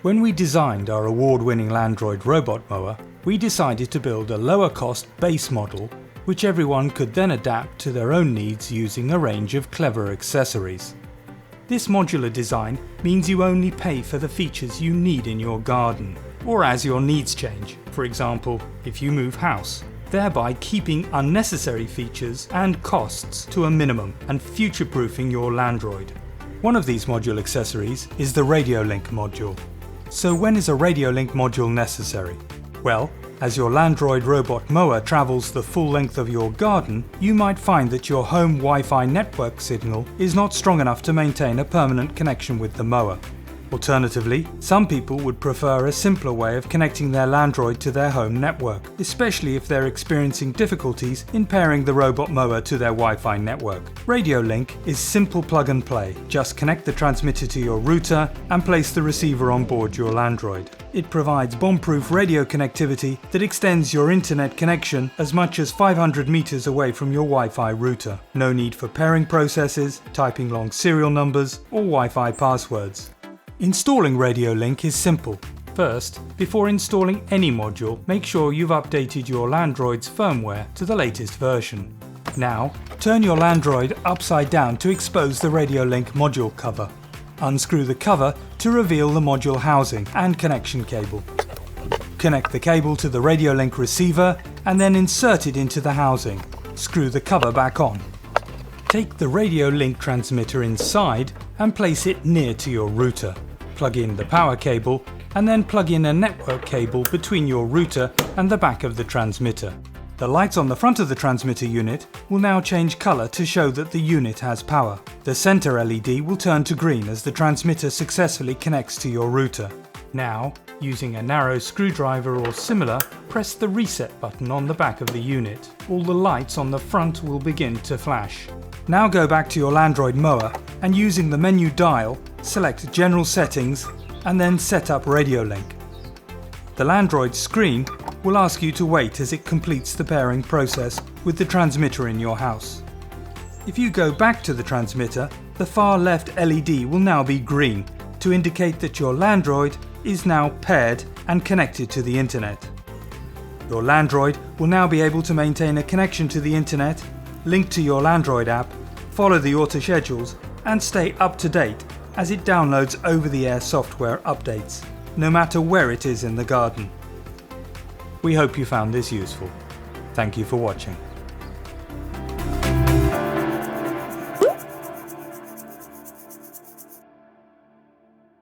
When we designed our award-winning Landroid robot mower, we decided to build a lower-cost base model which everyone could then adapt to their own needs using a range of clever accessories. This modular design means you only pay for the features you need in your garden, or as your needs change, for example, if you move house, thereby keeping unnecessary features and costs to a minimum and future-proofing your Landroid. One of these module accessories is the RadioLink module. So when is a RadioLink module necessary? Well, as your Landroid robot mower travels the full length of your garden, you might find that your home Wi-Fi network signal is not strong enough to maintain a permanent connection with the mower. Alternatively, some people would prefer a simpler way of connecting their Landroid to their home network, especially if they're experiencing difficulties in pairing the robot mower to their Wi-Fi network. RadioLink is simple plug and play. Just connect the transmitter to your router and place the receiver on board your Landroid. It provides bomb-proof radio connectivity that extends your internet connection as much as 500 meters away from your Wi-Fi router. No need for pairing processes, typing long serial numbers, or Wi-Fi passwords. Installing RadioLink is simple. First, before installing any module, make sure you've updated your Landroid's firmware to the latest version. Now, turn your Landroid upside down to expose the RadioLink module cover. Unscrew the cover to reveal the module housing and connection cable. Connect the cable to the RadioLink receiver and then insert it into the housing. Screw the cover back on. Take the RadioLink transmitter inside and place it near to your router. Plug in the power cable and then plug in a network cable between your router and the back of the transmitter. The lights on the front of the transmitter unit will now change colour to show that the unit has power. The centre LED will turn to green as the transmitter successfully connects to your router. Now, using a narrow screwdriver or similar, press the reset button on the back of the unit. All the lights on the front will begin to flash. Now go back to your Landroid mower and using the menu dial, select General Settings and then set up RadioLink. The Landroid screen will ask you to wait as it completes the pairing process with the transmitter in your house. If you go back to the transmitter, the far left LED will now be green to indicate that your Landroid is now paired and connected to the internet. Your Landroid will now be able to maintain a connection to the internet, link to your Landroid app, follow the auto schedules and stay up to date as it downloads over-the-air software updates, no matter where it is in the garden. We hope you found this useful. Thank you for watching.